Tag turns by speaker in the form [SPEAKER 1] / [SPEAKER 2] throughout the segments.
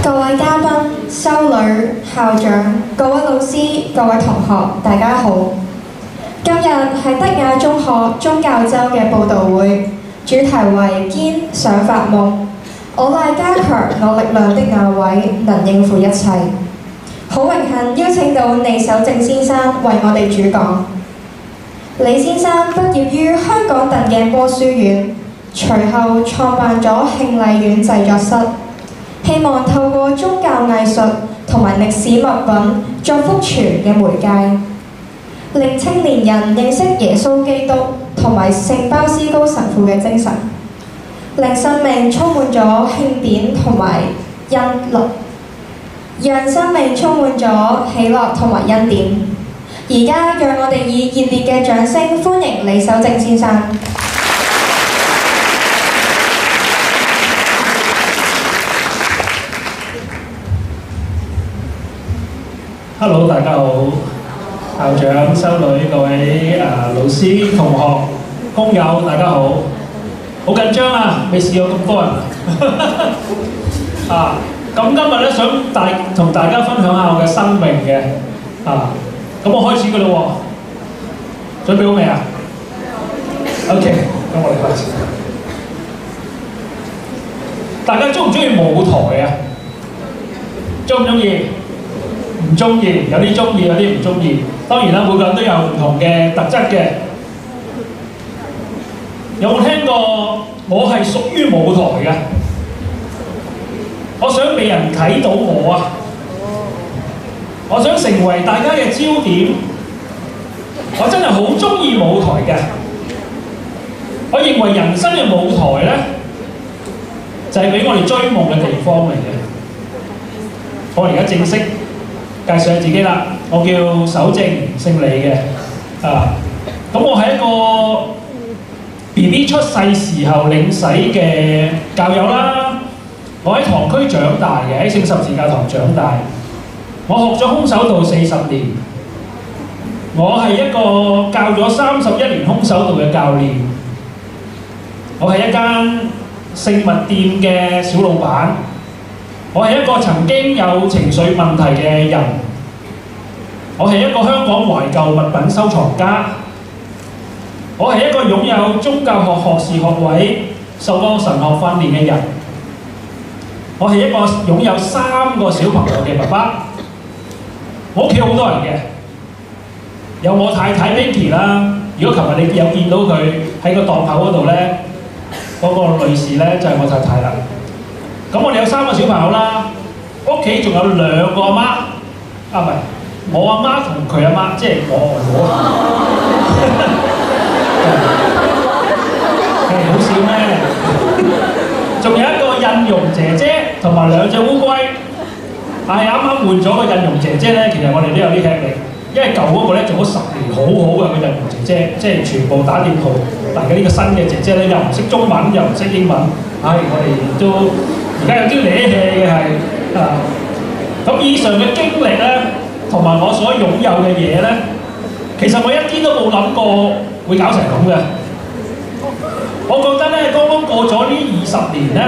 [SPEAKER 1] 各位嘉賓、修女、校長、各位老師、各位同學，大家好。今日係德雅中學宗教週嘅報道會，主題為堅想發夢，我賴加強我力量的那位，能應付一切。好榮幸邀請到李守正先生為我哋主講。李先生畢業於香港鄧鏡波書院，隨後創辦咗慶麗苑製作室。希望透過宗教藝術同埋歷史物品作福傳嘅媒介，令青年人認識耶穌基督同埋聖鮑思高神父嘅精神，令生命充滿咗慶典同埋恩樂，讓生命充滿咗喜樂同埋恩典。而家讓我哋以熱烈嘅掌聲歡迎李守正先生。
[SPEAKER 2] Hello， 大家好，校長、修女、各位老師、同學、工友，大家好。好緊張啊，未試過咁多人啊！咁今日咧想同大家分享下我嘅生命嘅啊。咁我開始㗎啦喎，準備好未啊 ？OK， 咁我哋開始。大家中唔中意舞台啊？中唔中意？唔中意，有啲中意，有啲唔中意。當然啦，每個人都有唔同嘅特質嘅。有冇聽過我係屬於舞台嘅？我想俾人睇到我啊！我想成為大家嘅焦點。我真係好中意舞台嘅。我認為人生嘅舞台咧，就係俾我哋追夢嘅地方嚟嘅。我而家正式介紹下自己啦，我叫守正，姓李嘅，咁我係一個 BB 出世時候領洗嘅教友啦。我喺堂區長大嘅，喺聖十字架堂長大。我學咗空手道40年，我係一個教咗31年空手道嘅教練。我係一間聖物店嘅小老闆。我係一個曾經有情緒問題嘅人，我係一個香港懷舊物品收藏家，我係一個擁有宗教學學士學位、受過神學訓練嘅人，我係一個擁有3個小朋友嘅爸爸。我屋企好多人嘅，有我太太 Vicky 啦。如果琴日你有見到佢喺個檔口嗰度咧，嗰個女士咧就係我太太啦。咁我哋有3個小朋友啦，屋企仲有2個阿媽，唔係我阿媽同佢阿媽，即係我外母。好笑咩？仲有一個印傭姐姐同埋2隻烏龜。啱啱換咗個印傭姐姐咧，其實我哋都有啲吃力，因為舊嗰個咧做咗10年，好好嘅個印傭姐姐，即係全部打電號。但係呢個新嘅姐姐咧又唔識中文，又唔識英文，我哋都〜而家有啲攣氣嘅係咁以上嘅經歷咧，同埋我所擁有嘅嘢咧，其實我一啲都冇諗過會搞成咁嘅。我覺得咧，剛剛過咗呢20年咧，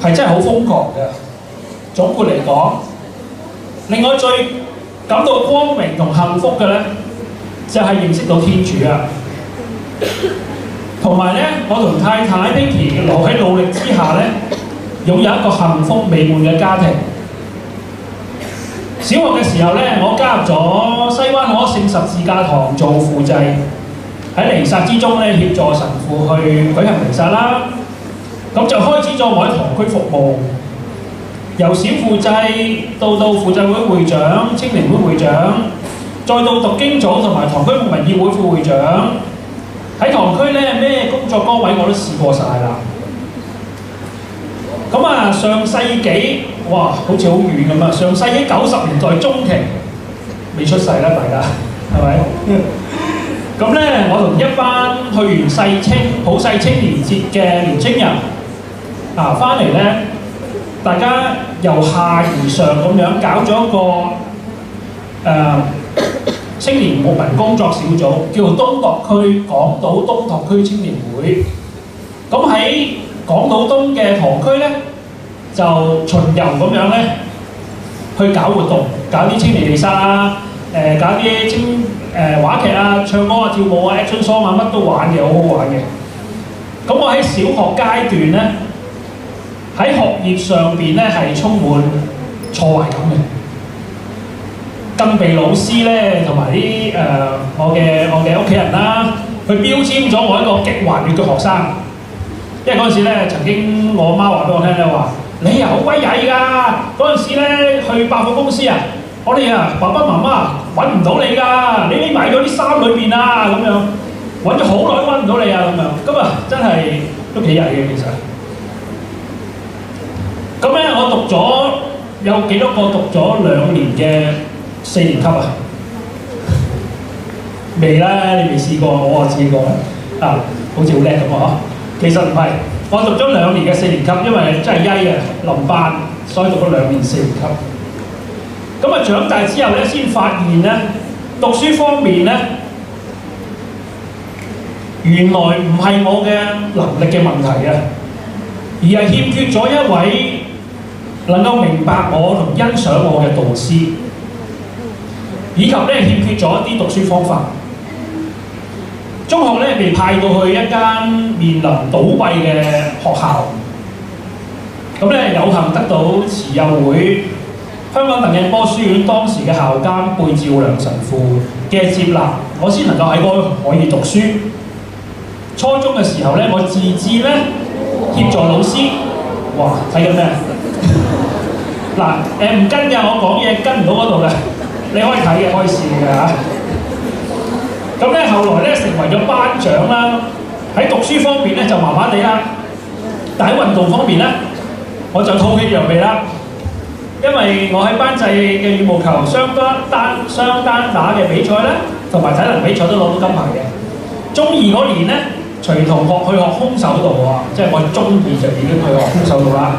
[SPEAKER 2] 係真係好瘋狂嘅。總括嚟講，令我最感到光榮同幸福嘅咧，就係認識到天主啊！同埋咧，我同太太 Vicky 留喺努力之下咧，擁有一個幸福美滿嘅家庭。小學嘅時候咧，我加入咗西灣河聖十字架堂做輔祭，喺彌撒之中咧協助神父去舉行彌撒啦。咁就開始咗我喺堂區服務，由小輔祭到輔祭會會長、青年會會長，再到讀經組同埋堂區牧民議會副會長。喺堂區咧咩工作崗位我都試過晒啦。咁啊，上世紀哇，好似好遠咁啊！上世紀90年代中期未出世啦，大家係咪？咁咧，我同一班去完普世青年節嘅年青人翻嚟咧，大家由下而上咁樣搞咗一個青年牧民工作小組，叫做東鐸區港島東鐸區青年會。咁喺港島東嘅堂區咧，就巡遊咁樣咧去搞活動，搞啲青年離沙啊，搞啲話劇啊、唱歌啊、跳舞啊、action song 啊，乜都玩嘅，好好玩嘅。咁我喺小學階段咧，喺學業上邊咧係充滿挫敗感嘅，更被老師咧同埋啲我嘅屋企人啦，去標籤咗我一個極頑劣嘅學生。因為嗰陣時咧，曾經我媽話俾我聽咧話，你啊好鬼曳㗎！嗰陣時咧去百貨公司啊，我哋啊爸爸媽媽揾唔到你㗎，你匿埋咗啲衫裏邊啊咁樣，揾咗好耐都揾唔到你啊咁樣。咁啊真係都幾曳嘅其實。咁咧我讀咗有幾多個讀咗2年嘅4年級啊？未啦，你未試過，我試過啊，好似好叻咁啊！其實唔係，我讀咗2年嘅4年級，因為真係曳啊，臨班，所以讀咗2年4年級。咁啊長大之後咧，先發現咧，讀書方面咧，原來唔係我嘅能力嘅問題啊，而係欠缺咗一位能夠明白我同欣賞我嘅導師，以及咧欠缺咗一啲讀書方法。中學咧被派到去一間面臨倒閉嘅學校，咁咧有幸得到慈幼會香港鄧鏡波書院當時嘅校監貝兆良神父嘅接納，我先能夠喺嗰度可以讀書。初中嘅時候咧，我自薦咧協助老師，哇睇緊咩？嗱唔跟嘅，我講嘢跟唔到嗰度嘅，你可以睇嘅，可以試嘅嚇。咁咧後來咧成為咗班長啦，喺讀書方面咧就麻麻地啦，但喺運動方面咧我就吐氣揚眉啦，因為我喺班際嘅羽毛球雙單打嘅比賽咧，同埋體能比賽都攞到金牌嘅。中2嗰年咧，隨同學去學空手道啊，即係我中2就已經去學空手道啦。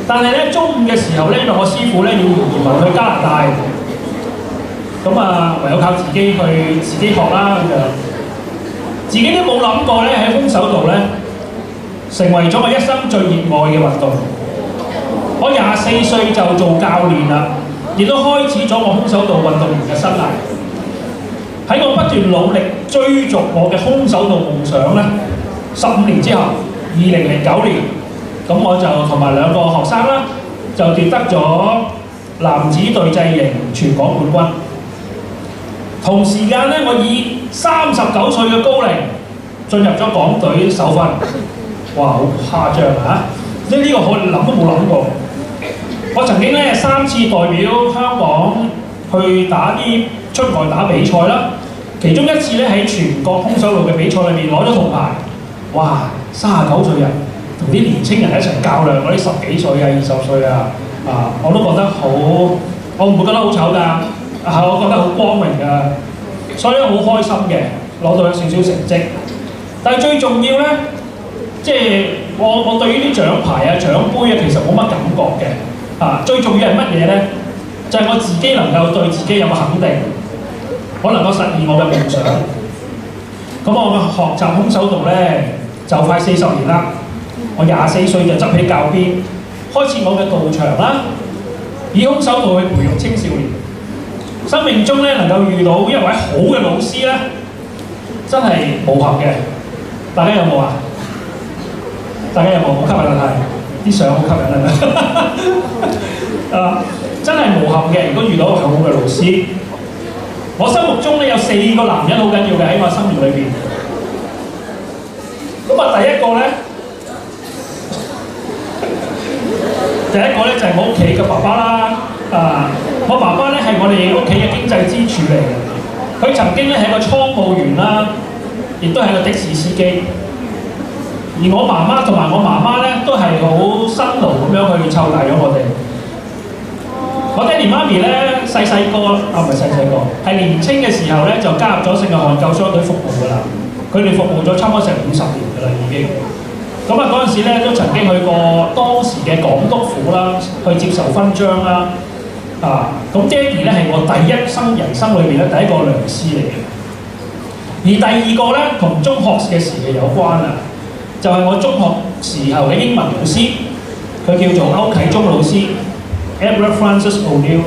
[SPEAKER 2] 但係咧中5嘅時候咧，因為我師傅咧要移民去加拿大。咁啊，唯有靠自己學啦咁樣，自己都冇諗過咧喺空手道咧，成為咗我一生最熱愛嘅運動。我24歲就做教練啦，亦都開始咗我空手道運動員嘅生涯。喺我不斷努力追逐我嘅空手道夢想咧，15年之後，2009年，咁我就同埋2個學生啦，就奪得咗男子對制型全港冠軍。同時間咧，我以39歲嘅高齡進入咗港隊首訓，哇！好誇張啊！呢個我諗都冇諗過。我曾經咧3次代表香港去打啲出外打比賽啦，其中1次咧喺全國空手道嘅比賽裏面攞咗銅牌。哇！39歲人同啲年青人一齊較量，嗰啲10幾歲啊、20歲啊，我都覺得好，我唔會覺得好醜㗎。我覺得好光榮㗎，所以好開心嘅，攞到有少少成績。但係最重要咧，即係我對於啲獎牌啊、獎杯啊，其實冇乜感覺嘅。最重要係乜嘢咧？就係我自己能夠對自己有個肯定，我能夠實現我嘅夢想。咁我學習空手道咧，就快40年啦。我24歲就執起教鞭，開設我嘅道場啦，以空手道去培育青少年。生命中咧能夠遇到一位好嘅老師咧，真係無憾嘅。大家有冇啊？大家有冇？好吸引啊！啲相好吸引啊！真係無憾嘅。如果遇到一個好嘅老師，我心目中咧有4個男人好緊要嘅喺我生命裏邊。咁啊，第一個咧就係我屋企嘅爸爸啦。我爸爸咧係我哋屋企嘅經濟支柱嚟嘅，佢曾經咧係個倉務員啦，亦都係個的士司機。而我媽媽同埋我媽媽咧都係好辛勞咁樣去湊大咗我哋。我爹哋媽咪咧細個，唔係細個，係年青嘅時候咧就加入咗聖約翰救傷隊服務㗎啦。佢哋服務咗差唔多成50年㗎啦已經。咁啊嗰陣時咧都曾經去過當時嘅港督府啦，去接受勳章啦。咁爹哋咧係我第一人生裏邊咧第一個良師嚟嘅。而第二個咧同中學嘅時期有關啊，就係我中學時候嘅英文老師，佢叫做歐啟宗老師 Edward Francis O'Neill，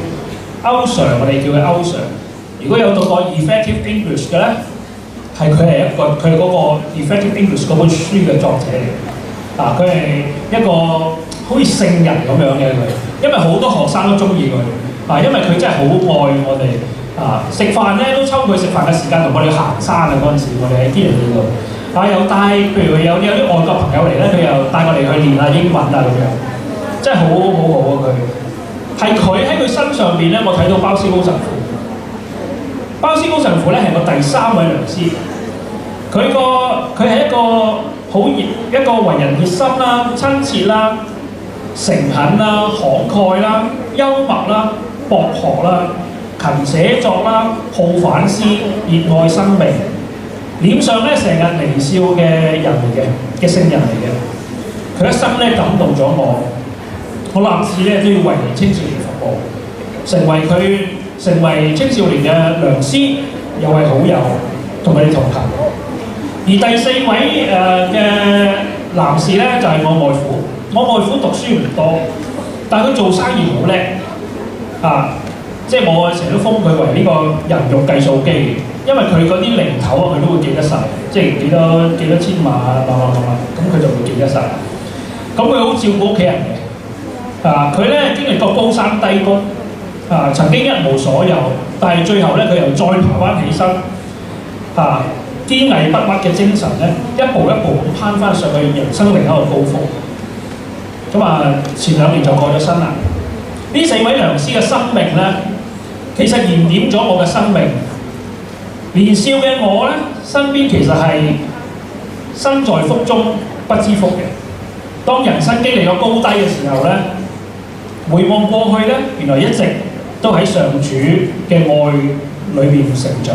[SPEAKER 2] 歐 Sir 我哋叫佢歐 Sir。如果有讀過 Effective English 嘅咧，佢係佢嗰個 Effective English 嗰本書嘅作者嚟嘅。佢係一個好似聖人咁樣嘅佢，因為好多學生都中意佢。因為佢真係好愛我哋。食飯咧都抽佢食飯嘅時間同我哋行山啊！嗰陣時我哋喺天然道度，又帶譬如有啲外國朋友嚟咧，佢又帶我哋去練下英文啊咁樣，真係好好啊佢。係佢喺佢身上邊咧，我睇到鮑思高神父。鮑思高神父咧係我第3位良師，佢係一個為人熱心啦、親切啦、誠懇啦、慷慨啦、幽默啦、博學啦。勤寫作啦，好反思，熱愛生命，臉上咧成日微笑嘅人嚟嘅聖人嚟嘅。佢一生咧感動咗我立志咧都要為青少年服務，成為青少年嘅良師，又係好友，同佢哋同行。而第4位嘅男士咧就係我外父。我外父讀書唔多，但係佢做生意好叻即係我成日都封佢為呢個人肉計數機，因為佢嗰啲零頭佢都會記得晒，即係幾多千萬咁佢就會記得晒。咁佢好照顧屋企人嘅，佢咧經歷過高山低谷，曾經一無所有，但係最後咧佢又再爬翻起身，堅毅不屈嘅精神咧，一步一步咁攀翻上去人生另一個高峰。前2年就過咗身啦。呢4位良師嘅生命咧，其實燃點咗我嘅生命。年少嘅我咧，身邊其實係身在福中不知福嘅。當人生經歷咗高低嘅時候咧，回望過去咧，原來一直都喺上主嘅愛裏邊成長。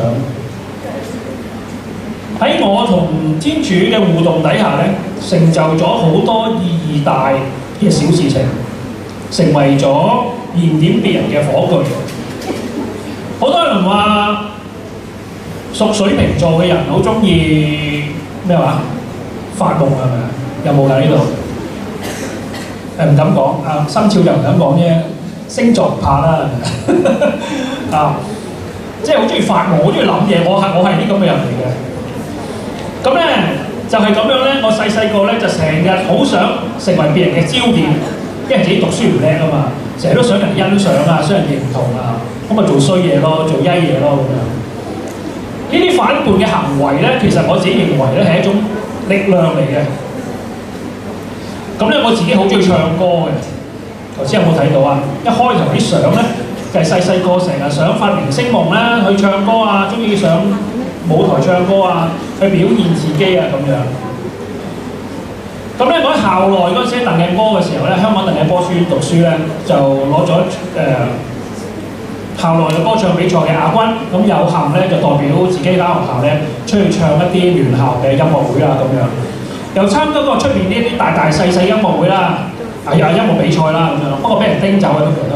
[SPEAKER 2] 喺我同天主嘅互動底下咧，成就咗好多意義大嘅小事情，成為咗燃點別人嘅火炬。好多人話屬水瓶座嘅人好中意咩話？發夢係咪啊？有冇㗎呢度？唔敢講，生肖就唔敢講啫。星座唔怕啦，即係好中意發夢，好中意諗嘢。我係啲咁嘅人嚟嘅。咁咧就係咁樣咧。我細個咧就成日好想成為別人嘅焦點，因為自己讀書唔叻啊嘛，成日都想人欣賞啊，想人認同啊。咁咪做衰嘢咯，做曳嘢咯咁樣。呢啲反叛嘅行為咧，其實我自己認為咧係一種力量嚟嘅。咁咧我自己好中意唱歌嘅。頭先有冇睇到啊？一開頭啲相咧就係細個成日想發明星夢啦，去唱歌啊，中意上舞台唱歌啊，去表現自己啊咁樣。咁咧我喺校內嗰陣時鄧鏡波嘅時候咧，香港鄧鏡波書院讀書咧，就攞咗校內嘅歌唱比賽嘅亞軍，咁有幸咧就代表自己間學校咧出去唱一啲聯校嘅音樂會啊咁樣，又參加過出面呢啲大細音樂會啦，音樂比賽啦咁樣，不過俾人叮走嘅通常都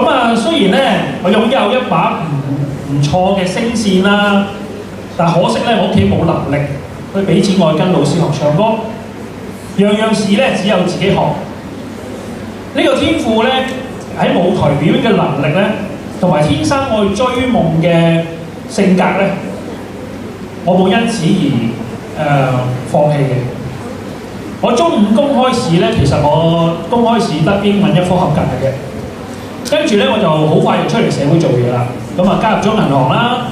[SPEAKER 2] 係。雖然咧我擁有一把唔錯嘅聲線啦，但可惜咧我屋企冇能力去俾錢我跟老師學唱歌，樣事咧只有自己學。呢個天賦咧喺舞台表演嘅能力咧，同埋天生愛追夢嘅性格咧，我冇因此而放棄嘅。我中5公開試咧，其實我公開試得英文1科合格嘅啫。跟住咧我就好快就出嚟社會做嘢啦。加入咗銀行啦，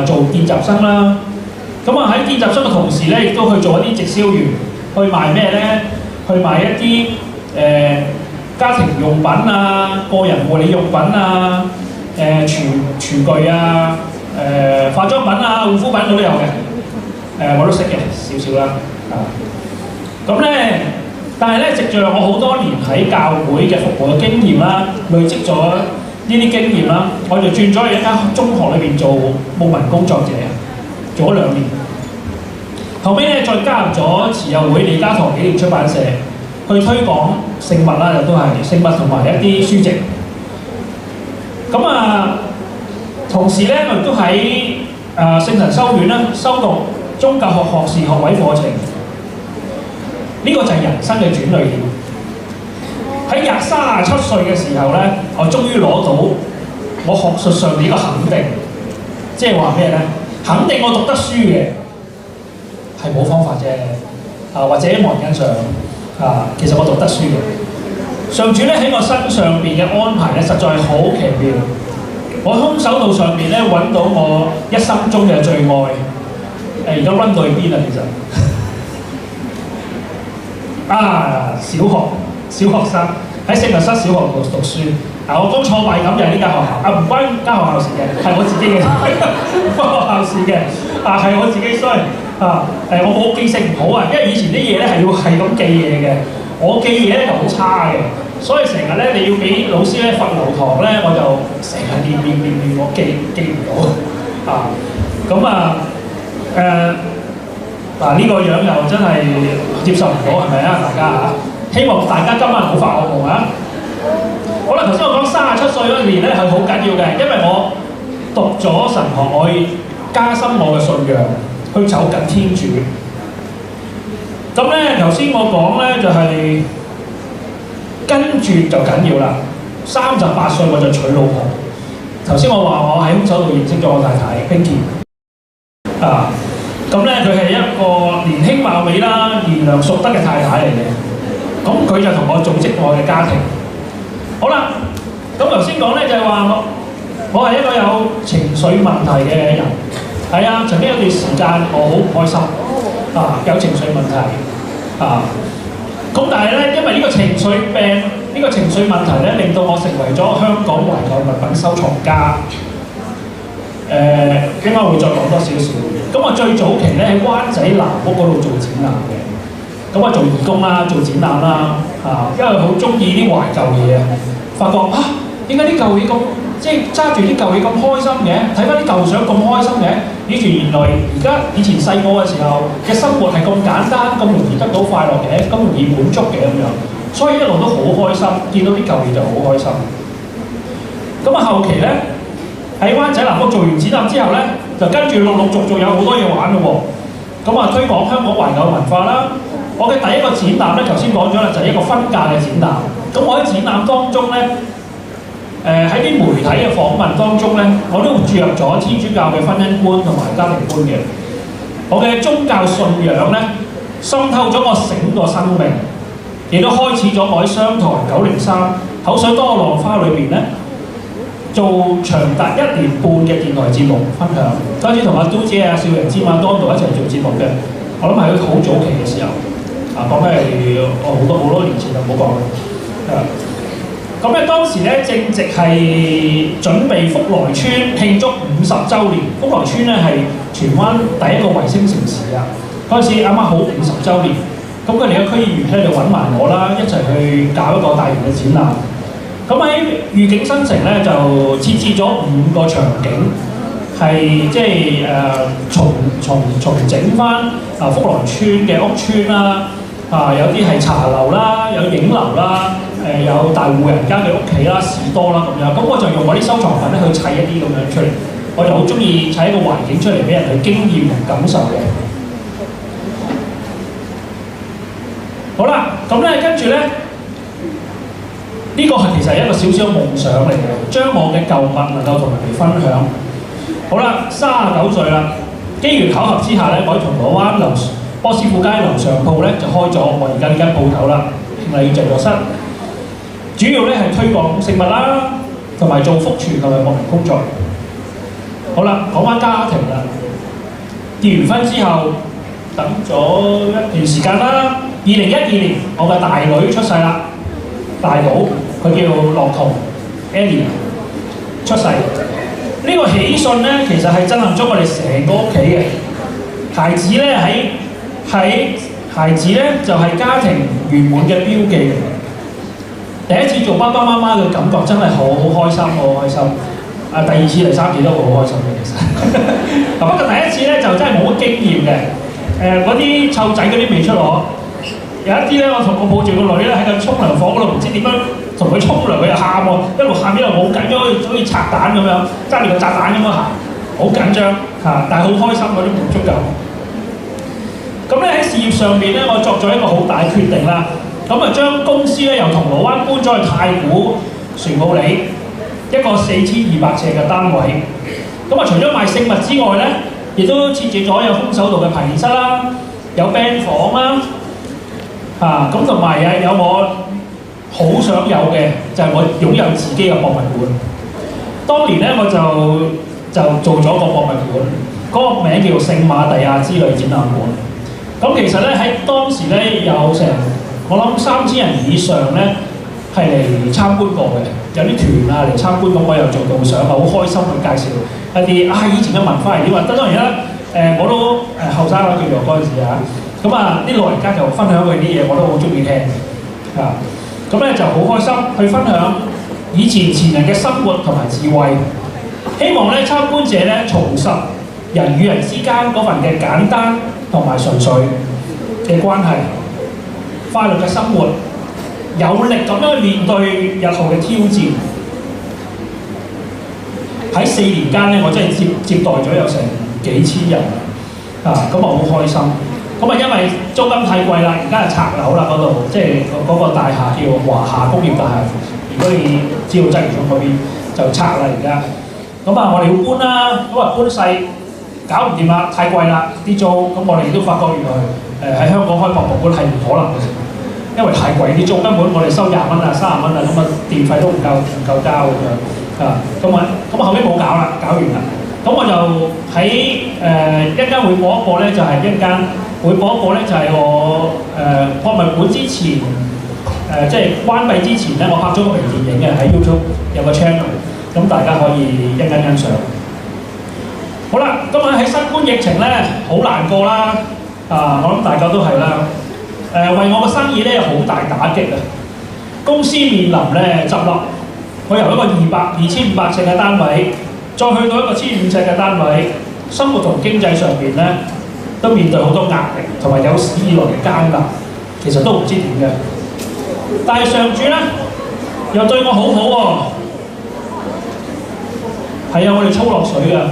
[SPEAKER 2] 做見習生啦。喺見習生嘅同時咧，亦都去做一啲直銷員，去賣咩咧？去賣一啲家庭用品啊、個人護理用品啊、廚具啊、化妝品啊、護膚品我都有嘅，我都識嘅少少啦。但係咧，藉著我好多年喺教會嘅服務嘅經驗啦，累積咗呢啲經驗啦，我就轉咗去一間中學裏邊做牧民工作者，做咗2年。後尾咧再加入咗慈幼會李家堂紀念出版社，去推廣聖物啦，亦都係聖物同埋一啲書籍。同時咧我亦都喺聖神修院啦修讀宗教學學士學位課程。呢個就係人生嘅轉捩點。喺37歲嘅時候咧，我終於攞到我學術上面呢個肯定，即係話咩咧？肯定我讀得書嘅係冇方法啫，或者冇人欣賞其實我讀得書嘅。上主咧喺我身上邊嘅安排咧，實在係好奇妙。我空手道上邊咧揾到我一生中嘅最愛。而家 run 到去邊啊？其實小學生喺聖若瑟小學度讀書。我講挫敗感就係呢間學校，唔關間學校事嘅，係我自己嘅，唔關學校事嘅，係我自己衰我冇記性唔好因為以前啲嘢咧係要係咁記嘢嘅，我記嘢咧就好差嘅，所以成日咧你要俾老師咧罰留堂咧，我就成日練，我記唔到咁呢個樣又真係接受唔到，係咪啊？大家希望大家今晚唔好發惡夢啊！好啦，頭先我講37歲嗰年咧係好緊要嘅，因為我讀咗神學，我要加深我嘅信仰，去走緊天主。咁咧頭先我講咧就係、跟住就緊要啦。38歲我就娶老婆。頭先我話我喺空手道認識咗我太太冰潔咁咧佢係一個年輕貌美啦、賢良淑德嘅太太嚟嘅。咁佢就同我組織我嘅家庭。好啦，咁頭先講咧就係話我係一個有情緒問題嘅人，係曾經有段時間我好唔開心有情緒問題咁但係咧因為呢個情緒病、呢個情緒問題咧，令到我成為咗香港懷舊物品收藏家。應該會再講多少少。咁我最早期咧喺灣仔南屋嗰度做展覽嘅，咁我做義工啦，做展覽啦因為好中意啲懷舊嘢發覺點解啲舊嘢咁即係揸住啲舊嘢咁開心嘅？睇翻啲舊相咁開心嘅，原來以前細個嘅時候嘅生活係咁簡單，咁容易得到快樂嘅，咁容易滿足嘅咁樣，所以一路都好開心，見到啲舊嘢就好開心。咁後期咧喺灣仔南屋做完展覽之後咧，就跟住陸陸續續有好多嘢玩咯喎。咁推廣香港懷舊文化啦。我嘅第一個展覽咧，頭先講咗啦，就係一個婚嫁嘅展覽。咁我喺展覽當中咧，喺啲媒體嘅訪問當中咧，我都注入咗天主教嘅婚姻觀同埋家庭觀嘅。我嘅宗教信仰咧，滲透咗我整個生命，亦都開始咗我喺商台903口水多浪花裏邊咧，做長達1年半嘅電台節目分享。嗰陣時同阿都姐少人之馬當道一齊做節目嘅，我諗係好早期嘅時候。講緊係好多年前就唔好講啦。咁咧當時咧正值係準備福來村慶祝50週年。福來村咧係荃灣第一個衛星城市嗰陣時啱啱好50週年。咁佢哋嘅區議員咧就揾埋我啦，一齊去搞一個大型嘅展覽。咁喺御景新城咧就設置咗5個場景，係即係重整翻福來村嘅屋村啦。有啲係茶樓啦，有影樓啦，有大戶人家嘅屋企啦、士多啦咁樣。咁我就用我啲收藏品咧去砌一啲咁樣出嚟。我就好中意砌一個環境出嚟俾人去經驗同感受嘅。好啦，咁咧跟住咧，呢個係其實係一個小小夢想嚟嘅，將我嘅舊物能夠同人哋分享。好啦，39歲啦，機緣巧合之下咧，我喺銅鑼灣波斯富街樓上鋪咧就開咗我而家呢間鋪頭啦，慶禮製作室。主要咧係推廣聖物啦，同埋做福傳同埋牧民工作。好啦，講翻家庭啦。結完婚之後，等咗一段時間啦。2012年，我嘅大女出世啦，大寶佢叫樂彤 Ellie 出世。呢個喜訊咧，其實係震撼咗我哋成個屋企嘅。孩子咧孩子咧就係家庭圓滿嘅標記嚟。第一次做爸爸媽媽嘅感覺真係好開心，好開心。第二次、第三次都好開心嘅其實。不過第一次咧就真係冇乜經驗嘅。嗰啲湊仔嗰啲未出攞。有一啲咧，我抱住個女咧喺個沖涼房嗰度，唔知點樣同佢沖涼，佢又喊喎，一路喊一路好緊張，好似拆彈咁樣，揸住個炸彈咁樣行，好緊張但係好開心嗰啲滿足感。咁咧喺事業上面咧，我作咗一個好大嘅決定啦。咁啊，將公司咧由銅鑼灣搬咗去太古船澳里一個4200尺嘅單位。咁啊，除咗賣聖物之外咧，亦都設置咗有空手道嘅排練室啦，有 band 房啦，咁同埋有我好想有嘅就係我擁有自己嘅博物館。當年咧我就做咗個博物館，嗰個名叫做聖馬利亞之旅展覽館。咁其實咧喺當時咧有成我諗3000人以上咧係嚟參觀過嘅，有啲團啊嚟參觀，咁我又做導賞，好開心去介紹一啲以前嘅文化係點啊！當然啦，我都後生啦，叫做嗰陣時啊，咁啊啲老人家就分享佢啲嘢，我都好中意聽啊！咁咧就好開心去分享以前人嘅生活同埋智慧，希望咧參觀者咧重拾人與人之間嗰份嘅簡單同埋純粹嘅關係，快樂嘅生活，有力咁樣去面對日後嘅挑戰。喺4年間咧，我真係接待咗有成幾千人咁啊好開心。咁啊因為租金太貴啦，而家係拆樓啦嗰度，即係嗰個大廈叫華夏工業大廈。如果你知道鰂魚涌嗰邊就拆啦而家。咁啊我哋要搬啦，咁啊搬細搞唔掂啦，太貴啦啲租。咁我哋都發覺原來喺香港開博物館係唔可能嘅，因為太貴啲租，根本我哋收20蚊啊、30蚊啊，咁啊電費都唔夠交咁樣。咁後尾冇搞啦，搞完啦。咁我就喺一間會播一播咧，就係一間會播一播咧，就係我博物館之前即係關閉之前咧，我拍咗個微電影嘅喺 YouTube 有個 channel， 咁大家可以一間欣賞。好啦，今日喺新冠疫情咧好難過啦，我諗大家都係啦。為我嘅生意咧有好大打擊啊！公司面臨咧執笠。我由一個2500尺嘅單位，再去到一個1500尺嘅單位，生活同經濟上邊咧都面對好多壓力，同埋有史以來嘅艱難，其實都唔知點嘅。但係上主咧又對我好好喎，係啊，我哋操落水啊！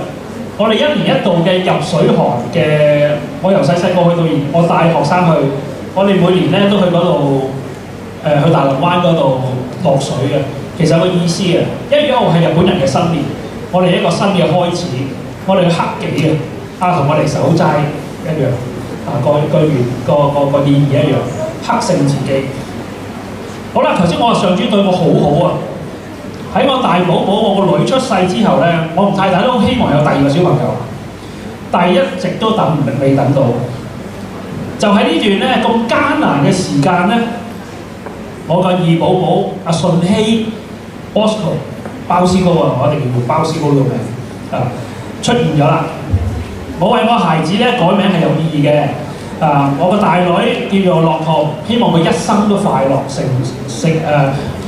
[SPEAKER 2] 我哋1年1度嘅入水寒嘅，我由細個去到我帶學生去，我哋每年咧都去嗰度去大浪灣嗰度落水嘅。其實有個意思嘅，1月1號係日本人嘅新年，我哋一個新嘅開始，我哋克己嘅，同我哋守齋一樣，個意義一樣，克勝自己。好啦，頭先我話上主對我好好啊，喺我大寶寶我個女出世之後咧，我同太太都好希望有第2個小朋友，但係一直都未等到。就喺呢段咧咁艱難嘅時間咧，我個二寶寶阿順希。Bosco 包師哥啊，我一定要包師哥呢個名出現咗啦！我為我孩子咧改名係有意義嘅。我個大女叫做樂圖，希望佢一生都快樂，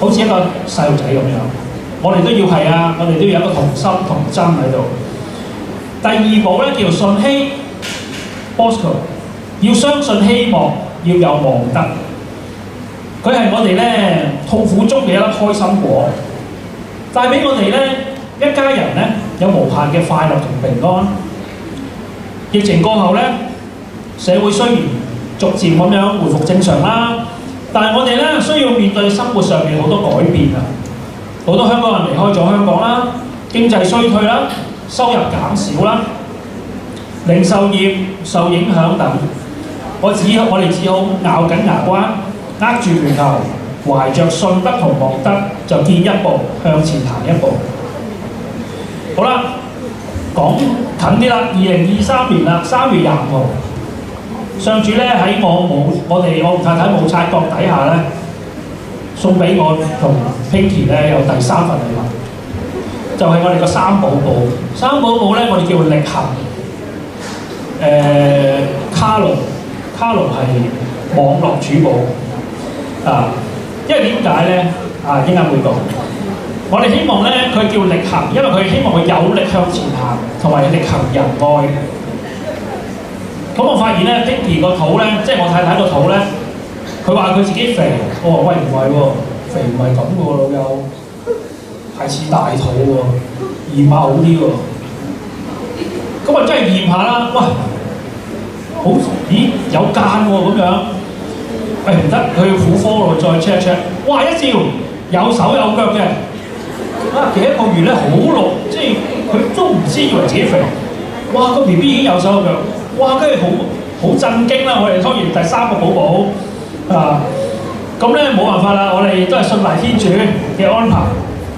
[SPEAKER 2] 好似一個細路仔咁樣。我哋都要係啊，我哋都要有一個童心童真喺度。第2寶咧叫順希 Bosco， 要相信希望，要有望德。佢係我哋咧痛苦中嘅一粒開心果。帶俾我哋咧一家人咧有無限嘅快樂同平安。疫情過後咧，社會雖然逐漸咁樣回復正常啦，但係我哋咧需要面對生活上面好多改變啊！好多香港人離開咗香港啦，經濟衰退啦，收入減少啦，零售業受影響等，我哋只好咬緊牙關，握住拳頭。懷着信德同望德，就見一步向前行一步。好啦，講近啲啦，2023年啦，3月20號，上主咧喺我同太太冇察覺底下咧，送俾我同 Pinky 咧有第3份禮物，就係我哋個3寶寶。3寶寶咧，我哋叫力行。卡龍係網絡主保因為點解咧？應該會講。我哋希望咧，佢叫力行，因為佢希望佢有力向前行，同埋力行仁愛。咁我發現咧 ，Pinky 個肚咧，即係我太太個肚咧，佢話佢自己肥，我話喂唔係喎，肥唔係咁嘅喎，老友，係似大肚喎，驗下好啲喎。咁啊真係驗下啦，喂，好咦有間喎咁樣，喂唔得，佢要婦科咯，再 check 一 check，哇一照有手有腳嘅，啊幾多個月咧好綠，即係佢都唔知以為自己肥，哇個 B B 已經有手有腳，哇跟住好震驚啦！我哋當然第3個寶寶啊，咁咧冇辦法啦，我哋都係信賴天主嘅安排，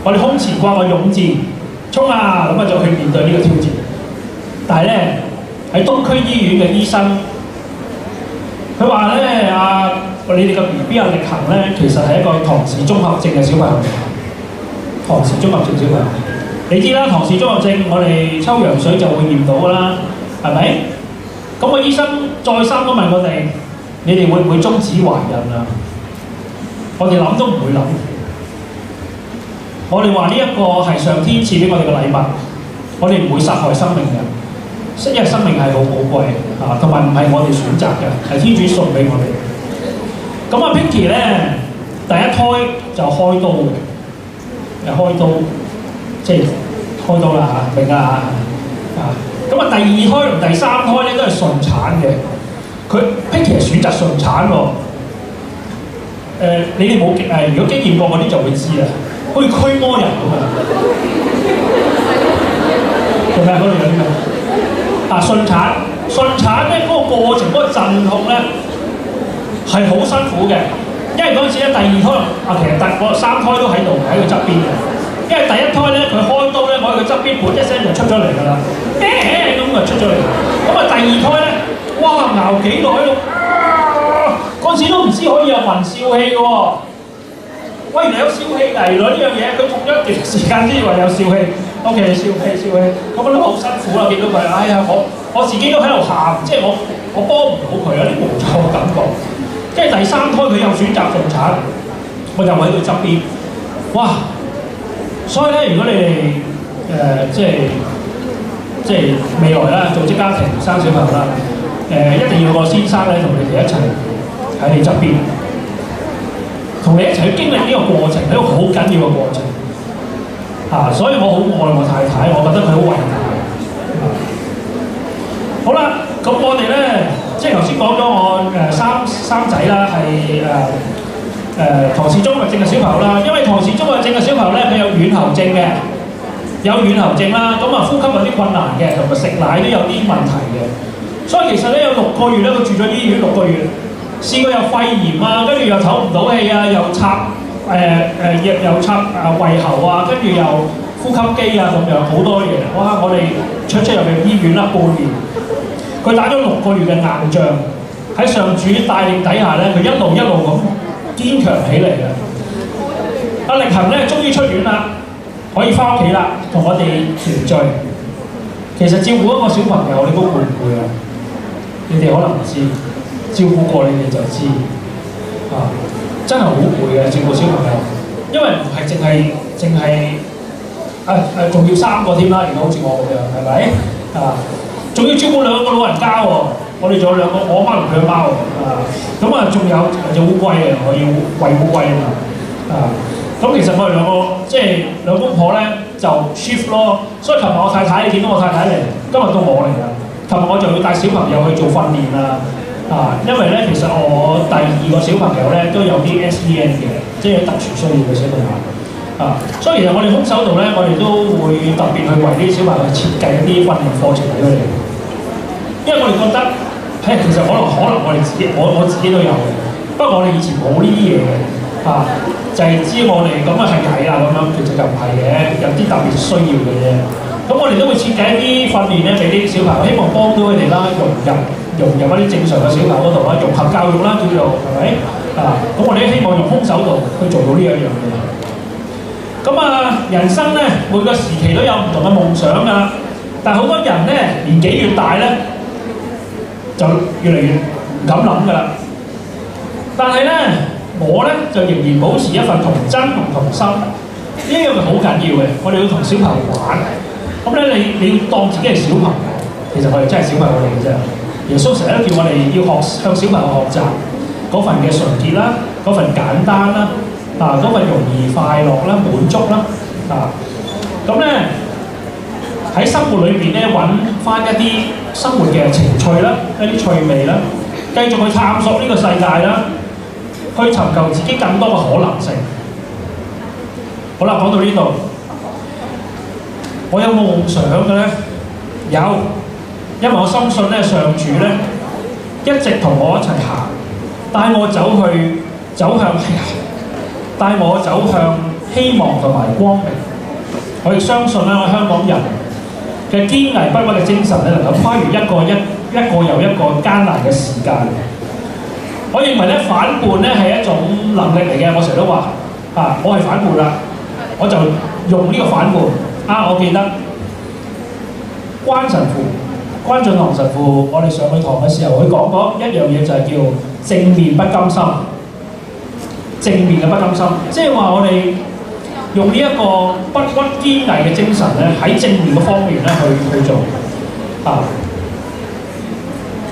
[SPEAKER 2] 我哋胸前掛個勇字，衝啊咁啊就去面對呢個挑戰。但係咧喺東區醫院嘅醫生，佢話咧你哋個 B B 力行咧，其實係一個唐氏綜合症嘅小朋友。唐氏綜合症小朋友，你知啦，唐氏綜合症我哋抽羊水就會驗到㗎啦，係咪？咁個醫生再三都問我哋：你哋會唔會終止懷孕啊？我哋諗都唔會諗。我哋話呢一個係上天賜俾我哋嘅禮物，我哋唔會殺害生命嘅，因為生命係好寶貴嚇，同埋唔係我哋選擇嘅，係天主送俾我哋。咁啊 Pinky 咧第一胎就開刀嘅，開刀即係開刀啦嚇，明啦嚇。咁啊，第2胎同第3胎咧都係順產嘅。佢 Pinky 係選擇順產喎。你哋冇如果經驗過嗰啲就會知啦，好似驅魔人咁啊。做咩？嗰度有啲咩？順產咧嗰個過程嗰個陣痛咧係好辛苦嘅，因為嗰陣時咧第2胎其實3胎都喺度喺佢側邊嘅。因為第1胎咧，佢開刀咧，我喺佢側邊，噗一聲就出咗嚟㗎啦，咁就出咗嚟。咁啊第2胎咧，哇熬幾耐喺度，嗰陣時都唔知可以有聞笑氣嘅喎。喂，原來有笑氣㗎，原來呢樣嘢，佢痛咗一段時間先以為有笑氣。OK， 笑氣，咁我覺得好辛苦啦，見到佢，哎呀，我自己都喺度喊，即係我幫唔到佢，有啲無助嘅感覺。即係第3胎佢又選擇順產，我就喺佢側邊，哇！所以咧，如果你哋即係未來啦，組織家庭生小朋友啦，一定要個先生咧同你哋一齊喺你側邊，同你一齊去經歷呢個過程，係一個好緊要嘅過程嚇。所以我好愛我太太，我覺得佢好偉大。好啦，咁我哋咧即係頭先講咗我三仔啦，係唐氏綜合症嘅小朋友啦，因為唐氏綜合症嘅小朋友咧，佢有軟喉症嘅，有軟喉症啦，咁啊呼吸有啲困難嘅，同埋食奶都有啲問題嘅，所以其實咧有6個月咧，佢住咗醫院6個月，試過有肺炎啊，跟住又唞唔到氣啊，又插胃喉啊，跟住又呼吸機啊咁樣好多嘢，哇！我哋出入醫院啦半年，佢打咗6個月嘅硬仗，喺上主帶領底下咧，佢一路咁堅強起嚟嘅。阿力恒咧終於出院啦，可以翻屋企啦，同我哋團聚。其實照顧一個小朋友，你都會唔會啊？你哋可能唔知，照顧過你哋就知啊！真係好攰嘅照顧小朋友，因為唔係淨係仲要3個添啦，而家好似我咁樣，係咪啊？仲要照顧2個老人家喎，我哋仲有2個，我媽同佢阿媽喎，咁啊仲有隻烏龜啊，我要餵烏龜啊嘛，咁其實我哋2個即係兩公婆咧就 shift 咯，所以琴日我太太，你見到我太太嚟，今日到我嚟啦，琴日我就要帶小朋友去做訓練啦，因為咧其實我第2個小朋友咧都有啲 SEN 嘅，即係特殊需要嘅小朋友。所以其實我哋空手道咧，我哋都會特別去為啲小朋友設計一啲訓練課程俾佢哋，因為我哋覺得，其實可能我哋自己，我自己都有嘅，不過我哋以前冇呢啲嘢嘅，就係知我哋咁啊係計啦咁樣，其實就唔係嘅，有啲特別需要嘅啫。咁我哋都會設計一啲訓練咧俾啲小朋友，希望幫到佢哋啦，融入一啲正常嘅小朋友嗰度啦，融合教育啦叫做係咪？咁我哋都希望用空手道去做到呢一樣嘢。咁人生咧每個時期都有唔同嘅夢想㗎，但係好多人咧年紀越大咧，就越嚟越唔敢諗㗎啦。但係咧，我咧就仍然保持一份童真同童心，呢樣係好緊要嘅。我哋要同小朋友玩，咁咧你要當自己係小朋友，其實我哋真係小朋友嚟嘅啫。耶穌成日都叫我哋要向小朋友學習嗰份嘅純潔啦，嗰份簡單啦。嗰份容易快樂啦、滿足啦，咁咧喺生活裏邊咧揾翻一啲生活嘅情趣啦，一啲趣味啦，繼續去探索呢個世界啦，去尋求自己更多嘅可能性。好啦，講到呢度，我有冇夢想嘅咧？有，因為我深信咧，上主咧一直同我一齊行，帶我走向希望同埋光明。我亦相信咧，我香港人嘅堅毅不屈嘅精神咧，能夠跨越一個又一個艱難嘅時間。我認為咧，反叛咧係一種能力嚟嘅。我成日都話我係反叛啦，我就用呢個反叛。我記得關俊棠神父，我哋上去堂嘅時候，佢講過一樣嘢就係叫正面不甘心。正面嘅不甘心，即係話我哋用呢一個不屈堅毅嘅精神咧，喺正面嘅方面咧去做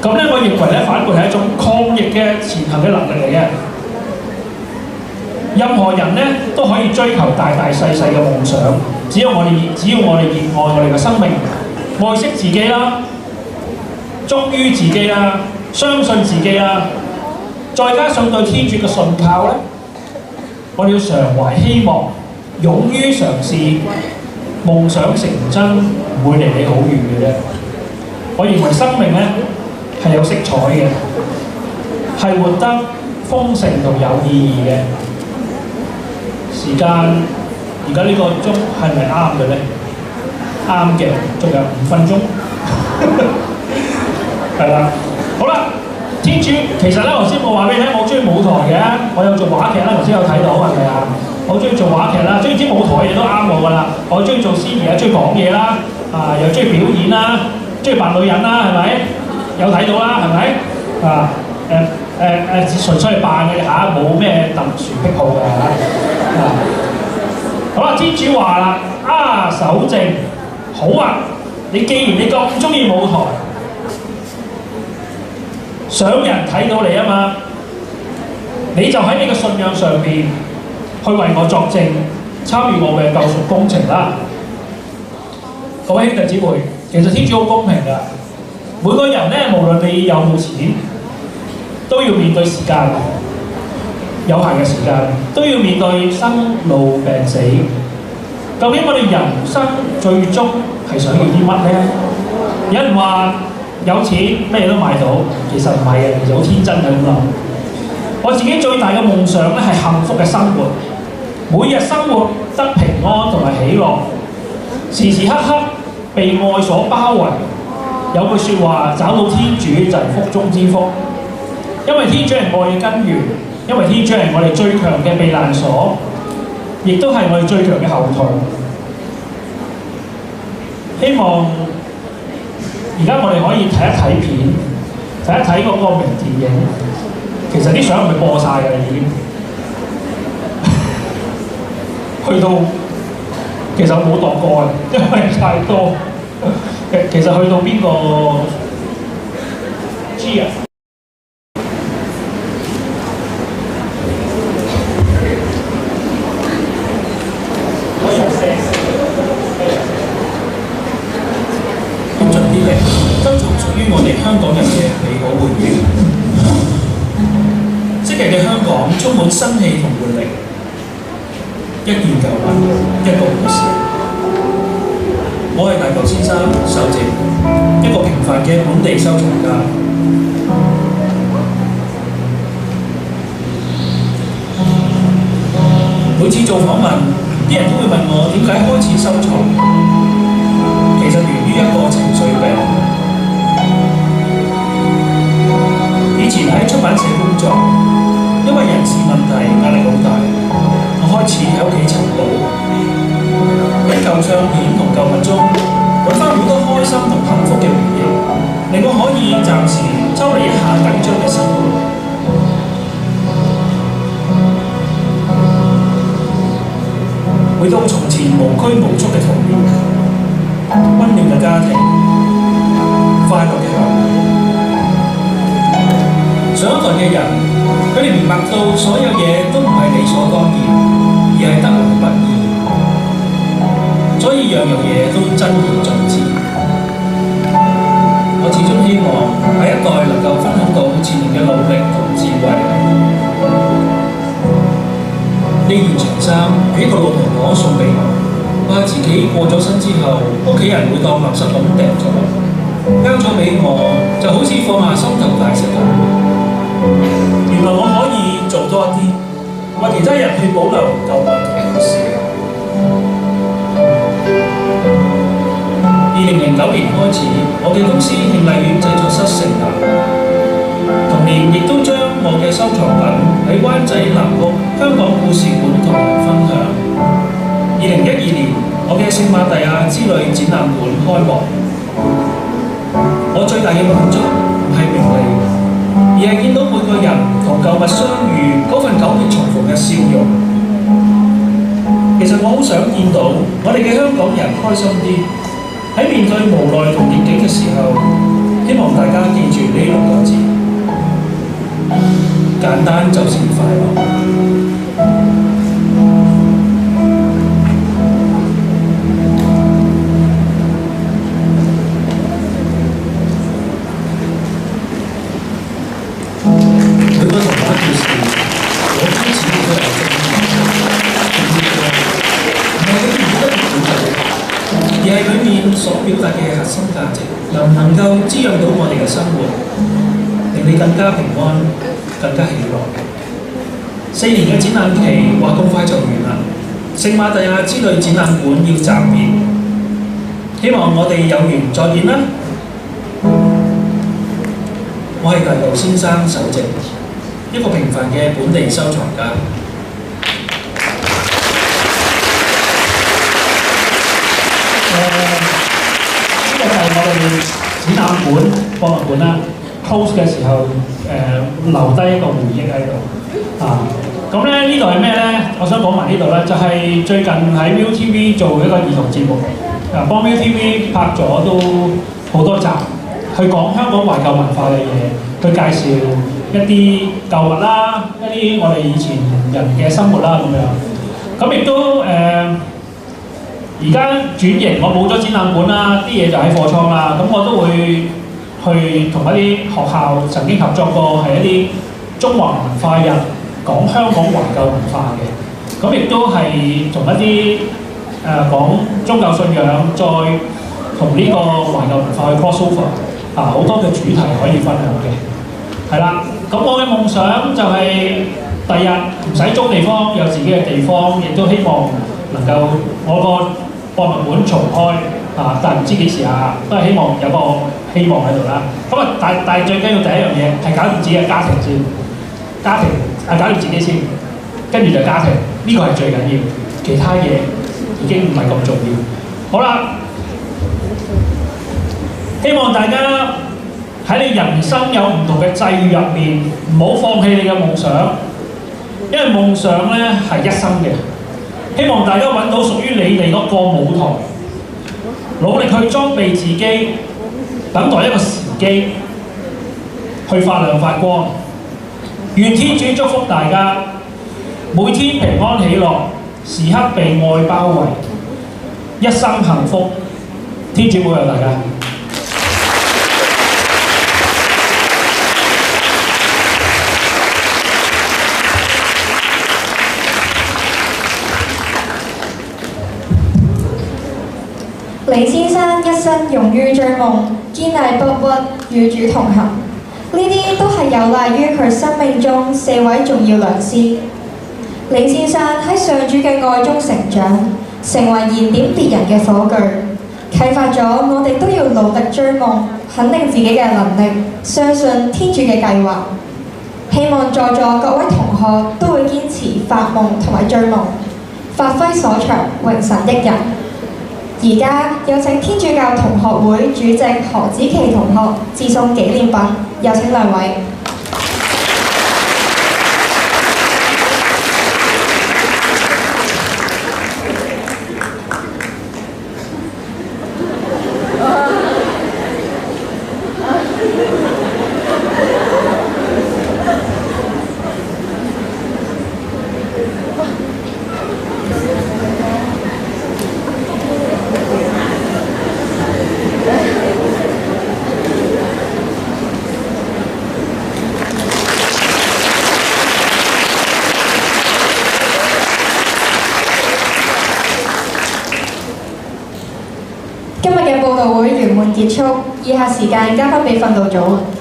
[SPEAKER 2] 咁咧，我認為咧，反叛係一種抗逆嘅前行嘅能力嚟嘅。任何人咧都可以追求大大細細嘅夢想，只要我哋熱愛我哋嘅生命，愛惜自己啦，忠於自己啦，相信自己啦，再加上對天主嘅信靠咧，我哋要常懷希望，勇於嘗試，夢想成真唔會離你好遠嘅啫。我認為生命咧係有色彩嘅，係活得豐盛同有意義嘅。時間而家呢個鐘係咪啱嘅咧？啱嘅，仲有5分鐘。係啦，好啦，天主其實咧，頭先我話俾你聽，我中意舞台嘅，我有做話劇啦，頭先有睇到係咪啊？我中意做話劇啦，中意啲舞台嘢都啱我㗎啦。我中意做司儀啊，中意講嘢啦，又中意表演啦，中意扮女人啦，係咪？有睇到啦，係咪？純粹係扮嘅嚇，冇咩特殊癖好嘅嚇。好啦，天主話啦，守正，好啊！你既然你咁中意舞台，想人睇到你啊嘛，你就喺你嘅信仰上邊去為我作證，參與我嘅救贖工程啦。各位兄弟姊妹，其實天主好公平㗎，每個人咧，無論你有冇錢，都要面對時間，有限嘅時間，都要面對生老病死。究竟我哋人生最終係想要啲乜咧？有人話有錢咩都買到，其實唔係嘅，其實好天真嘅咁諗。我自己最大嘅夢想咧係幸福嘅生活，每日生活得平安同埋喜樂，時時刻刻被愛所包圍。有句説話，找到天主就係福中之福，因為天主係愛嘅根源，因為天主係我哋最強嘅避難所，亦都係我哋最強嘅後盾。希望而家我哋可以睇一睇片，睇一睇嗰個微電影。其實啲相係咪播晒㗎？已經去到，其實我冇度過嘅，因為太多。其實去到邊個 G 啊？咁盡啲嘅，收藏屬於我哋香港人嘅美好回憶。昔日嘅香港充滿生氣同活力，一件舊物，一個故事。我係大球先生守正，一個平凡嘅本地收藏家。每次做訪問，啲人都會問我點解開始收藏，其實源於一個情緒病。以前喺出版社工作，因為人事問題壓力好大，我開始喺屋企尋寶。喺舊唱片同舊物中揾翻好多開心同幸福嘅回憶，令我可以暫時抽離一下緊張嘅生活。回到從前無拘無束嘅童年，溫暖嘅家庭，快樂嘅校園。上一代嘅人，佢哋明白到所有嘢都唔係理所當然，而係得來不易。所以樣樣嘢都珍而重之。
[SPEAKER 3] 衫俾個老婆婆送俾我，話自己過咗身之後，屋企人會當垃圾咁掟咗，交咗俾我就好似放下心頭大石咁。原來我可以做多一啲，為其他人去保留舊愛嘅故事。2009年開始，我嘅公司慶麗苑製作室成立，同年亦都將我嘅收藏品喺灣仔南屋香港故事館同人分享。2012年，我嘅聖瑪利亞之旅展覽館開幕。我最大嘅滿足唔係名利，而係見到每個人同舊物相遇嗰份久別重逢嘅笑容。其實我好想見到我哋嘅香港人開心啲，喺面對無奈同逆境嘅時候，希望大家記住呢6個字：簡單就是快樂。每個童話故事，我開始都有正面，唔係佢唔得嘅故仔，而係裡面所表達嘅核心價值，能唔能夠滋養到我哋嘅生活，令你更加平安、更加喜樂。4年嘅展覽期話咁快就完啦，聖瑪利亞之旅展覽館要暫別，希望我哋有緣再見啦。我係大道先生首席，一個平凡嘅本地收藏家。
[SPEAKER 2] 呢個係我哋展覽館、博物館啦 close 嘅時候留低一個回憶喺度啊。咁咧呢度係咩咧？我想講埋呢度咧，就係最近喺 ViuTV 做一個兒童節目，幫 ViuTV 拍咗都好多集。去講香港懷舊文化嘅嘢，去介紹一啲舊物啦，一啲我哋以前人嘅生活啦咁樣。咁亦都而家轉型，我冇咗展覽館啦，啲嘢就喺貨倉啦。咁我都會去同一啲學校曾經合作過，係一啲中華文化日講香港懷舊文化嘅。咁亦都係同一啲講宗教信仰，再同呢個懷舊文化去 cross over。好多嘅主題可以分享嘅，係啦。咁我嘅夢想就係第日唔使租地方，有自己嘅地方，亦都希望能夠我個博物館重開但係唔知幾時都係希望有個希望喺度啦。咁但係最緊要第一樣嘢係搞掂自己嘅家庭先，家庭搞掂自己先，跟住就家庭，呢個係最緊要，其他嘢已經唔係咁重要。好啦。希望大家喺你人生有唔同嘅際遇入面，唔好放棄你嘅夢想，因為夢想咧係一生嘅。希望大家揾到屬於你哋嗰個舞台，努力去裝備自己，等待一個時機去發亮發光。願天主祝福大家，每天平安喜樂，時刻被愛包圍，一生幸福。天主保佑大家。
[SPEAKER 1] 李先生一生勇於追夢，堅毅不屈，與主同行。呢啲都係有賴於佢生命中4位重要良師。李先生喺上主嘅愛中成長，成為燃點別人嘅火炬，啟發咗我哋都要努力追夢，肯定自己嘅能力，相信天主嘅計劃。希望在座各位同學都會堅持發夢同埋追夢，發揮所長，榮神益人。而家有請天主教同學會主席何子琪同學致送紀念品，有請兩位。今日嘅報道會圓滿結束，以下時間交返俾訓導組。